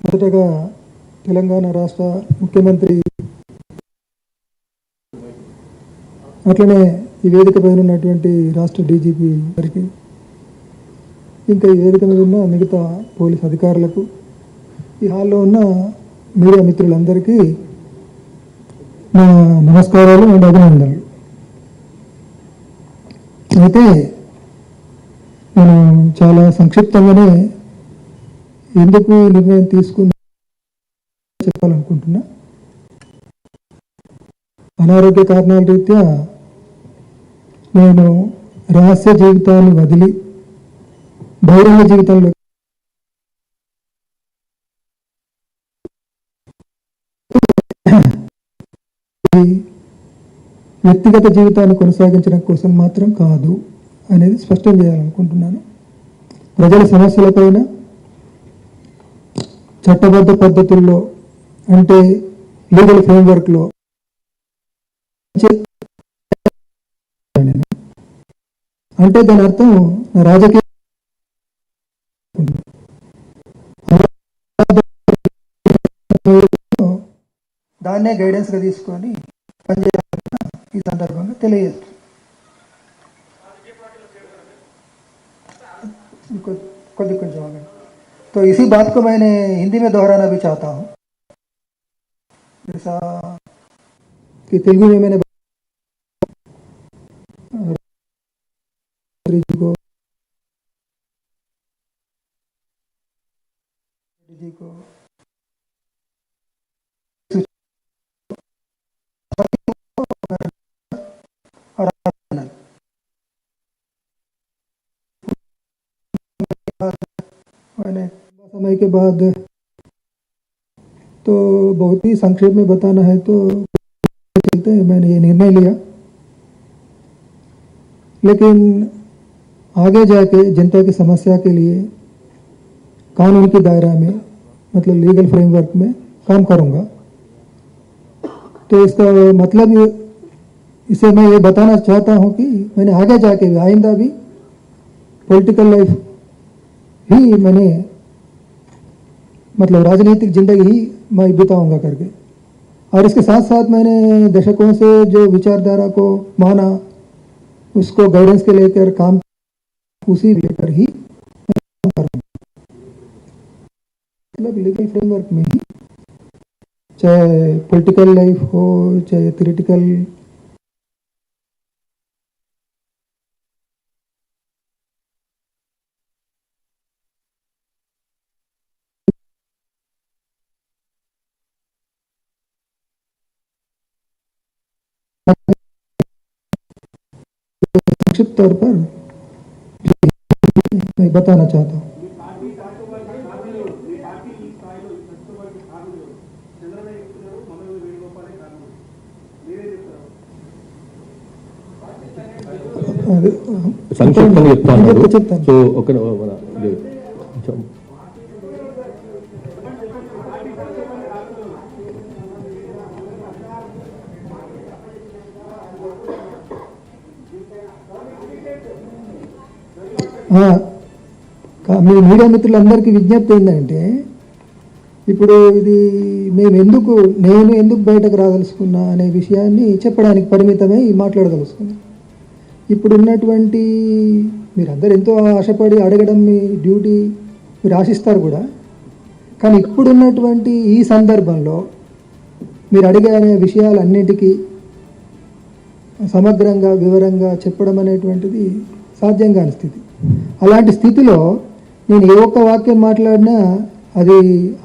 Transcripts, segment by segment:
మొదటగా తెలంగాణ రాష్ట్ర ముఖ్యమంత్రి అట్లనే ఈ వేదిక పైన ఉన్నటువంటి రాష్ట్ర డీజీపీ గారికి, ఇంకా ఈ వేదిక మీద ఉన్న మిగతా పోలీస్ అధికారులకు, ఈ హాల్లో ఉన్న మీడియా మిత్రులందరికీ నా నమస్కారాలు అండ్ అభినందనలు. అయితే నేను చాలా సంక్షిప్తంగానే ఎందుకు నిర్ణయం తీసుకుని చెప్పాలనుకుంటున్నా. అనారోగ్య కారణాల రీత్యా నేను రహస్య జీవితాన్ని వదిలి బహిరంగ జీవితంలో వ్యక్తిగత జీవితాన్ని కొనసాగించడం కోసం మాత్రం కాదు అనేది స్పష్టం చేయాలనుకుంటున్నాను. ప్రజల సమస్యలపైన చట్టబద్ధ పద్ధతుల్లో, అంటే లీగల్ ఫ్రేమ్వర్క్లో అంటే దాని అర్థం రాజకీయ దాన్నే గైడెన్స్గా తీసుకొని పనిచేయాలని ఈ సందర్భంగా తెలియజేస్తుంది. కొంచెం आगे तो इसी बात को मैंने हिंदी में दोहराना भी चाहता हूँ, जैसा कि तेलुगु में मैंने को मैंने समय के बाद तो बहुत ही संक्षेप में बताना है तो चलते मैंने ये निर्णय लिया, लेकिन आगे जाके जनता की समस्या के लिए कानून के दायरा में, मतलब लीगल फ्रेमवर्क में काम करूंगा. तो इसका मतलब इसे मैं ये बताना चाहता हूं कि मैंने आगे जाके आइंदा भी पॉलिटिकल लाइफ ही मैंने, मतलब राजनीतिक जिंदगी ही मैं बिताऊंगा करके. और इसके साथ साथ मैंने दशकों से जो विचारधारा को माना, उसको गाइडेंस के लेकर काम, उसी लेकर ही काम करूंगा. मतलब लीगल फ्रेमवर्क में ही, चाहे पॉलिटिकल लाइफ हो, चाहे थ्योरेटिकल संक्षिप्त तौर पर मैं बताना चाहता हूँ. సంక్షిప్తంగా చెప్తాను. సో ఒక మీ మీడియా మిత్రులందరికీ విజ్ఞప్తి ఏంటంటే, ఇప్పుడు ఇది నేను ఎందుకు బయటకు రాదలుచుకున్నా అనే విషయాన్ని చెప్పడానికి పరిమితమై మాట్లాడదలుచుకున్నా. ఇప్పుడు ఉన్నటువంటి మీరందరూ ఎంతో ఆశపడి అడగడం మీ డ్యూటీ, మీరు ఆశిస్తారు కూడా. కానీ ఇప్పుడున్నటువంటి ఈ సందర్భంలో మీరు అడిగే విషయాలన్నిటికీ సమగ్రంగా వివరంగా చెప్పడం అనేటువంటిది సాధ్యం కాని స్థితి. అలాంటి స్థితిలో నేను ఏ ఒక్క వాక్యం మాట్లాడినా అది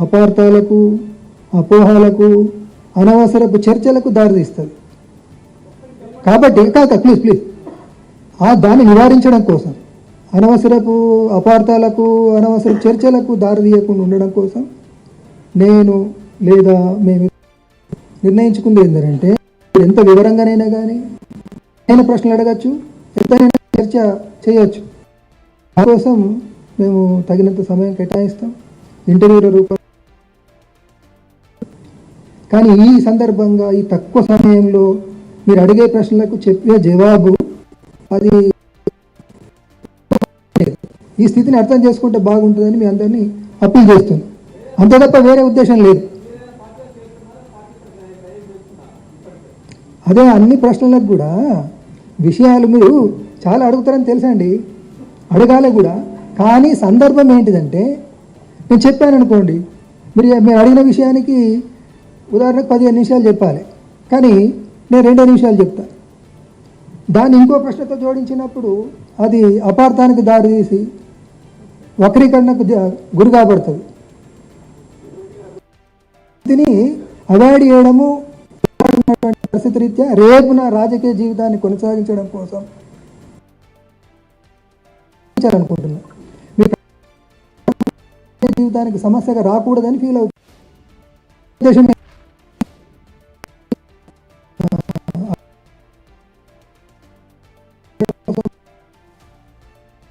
అపార్థాలకు, అపోహలకు, అనవసరపు చర్చలకు దారితీస్తుంది. కాబట్టి ప్లీజ్ దాన్ని నివారించడం కోసం, అనవసరపు అపార్థాలకు, అనవసరపు చర్చలకు దారితీయకుండా ఉండడం కోసం నేను లేదా మేము నిర్ణయించుకుంది ఏంటంటే, ఎంత వివరంగానైనా కానీ నేను ప్రశ్నలు అడగచ్చు, ఎంతైనా చర్చ చేయొచ్చు. దానికోసం మేము తగినంత సమయం కేటాయిస్తాం ఇంటర్వ్యూల రూపంలో. కానీ ఈ సందర్భంగా ఈ తక్కువ సమయంలో మీరు అడిగే ప్రశ్నలకు చెప్పే జవాబు అది ఈ స్థితిని అర్థం చేసుకుంటే బాగుంటుందని మీ అందరినీ అప్పీల్ చేస్తున్నాను. అంతే తప్ప వేరే ఉద్దేశం లేదు. అదే అన్ని ప్రశ్నలకు కూడా విషయాలు మీరు చాలా అడుగుతారని తెలుసా అండి, అడగాలి కూడా. కానీ సందర్భం ఏంటిదంటే నేను చెప్పాను అనుకోండి, మీరు అడిగిన విషయానికి ఉదాహరణకు 15 నిమిషాలు చెప్పాలి, కానీ నేను 2 నిమిషాలు చెప్తా. దాన్ని ఇంకో ప్రశ్నతో జోడించినప్పుడు అది అపార్థానికి దారితీసి వక్రీకరణకు గురి కాబడుతుంది. దీన్ని అవాయిడ్ చేయడము పరిస్థితి రీత్యా రేపు నా రాజకీయ జీవితాన్ని కొనసాగించడం కోసం అనుకుంటున్నా. మీ జీవితానికి సమస్యగా రాకూడదని ఫీల్ అవుతుంది.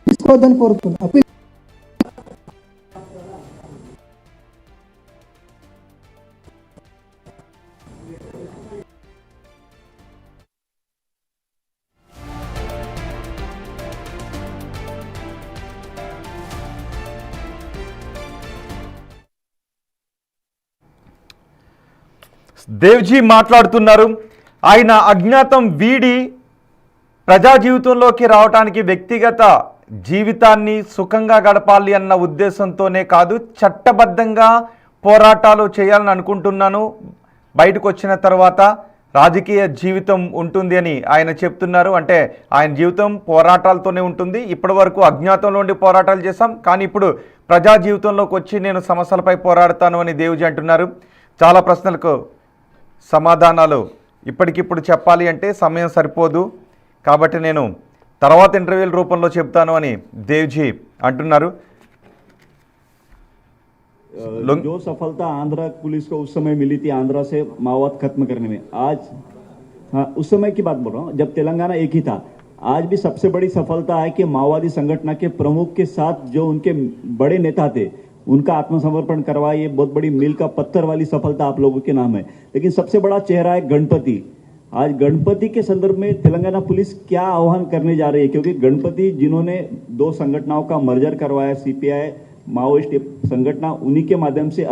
తీసుకోవద్దని కోరుతున్నా. అప్పీల్ దేవ్జీ మాట్లాడుతున్నారు. ఆయన అజ్ఞాతం వీడి ప్రజా జీవితంలోకి రావడానికి వ్యక్తిగత జీవితాన్ని సుఖంగా గడపాలి అన్న ఉద్దేశంతోనే కాదు, చట్టబద్ధంగా పోరాటాలు చేయాలని అనుకుంటున్నాను. బయటకు వచ్చిన తర్వాత రాజకీయ జీవితం ఉంటుంది అని ఆయన చెప్తున్నారు. అంటే ఆయన జీవితం పోరాటాలతోనే ఉంటుంది. ఇప్పటి వరకు అజ్ఞాతంలో ఉండి పోరాటాలు చేశాం, కానీ ఇప్పుడు ప్రజా జీవితంలోకి వచ్చి నేను సమస్యలపై పోరాడతాను అని దేవ్జీ అంటున్నారు. చాలా ప్రశ్నలకు సమాధానాలు ఇప్పటికిప్పుడు చెప్పాలి అంటే సమయం సరిపోదు, కాబట్టి నేను తర్వాత ఇంటర్వ్యూల రూపంలో చెప్తాను అని దేవ్జీ అంటున్నారు. जो सफलता आंध्र पुलिस को उस समय मिली थी आंध्र से माओवाद खत्म करने में, आज हाँ उस समय की बात बोल रहा हूँ जब तेलंगाना एक ही था। आज भी सबसे बड़ी सफलता है कि माओवादी संगठन के प्रमुख के साथ जो उनके बड़े नेता थे उनका आत्मसमर्पण करवा, ये बहुत बड़ी मील का पत्थर वाली सफलता आप लोगों के नाम है। लेकिन सबसे बड़ा चेहरा है गणपति। आज गणपति के संदर्भ में तेलंगाना पुलिस क्या आह्वान करने जा रही है, क्योंकि गणपति जिन्होंने 2 संगठनों का मर्जर करवाया, सीपीआई माओइस्ट संगठन, उन्हीं के माध्यम से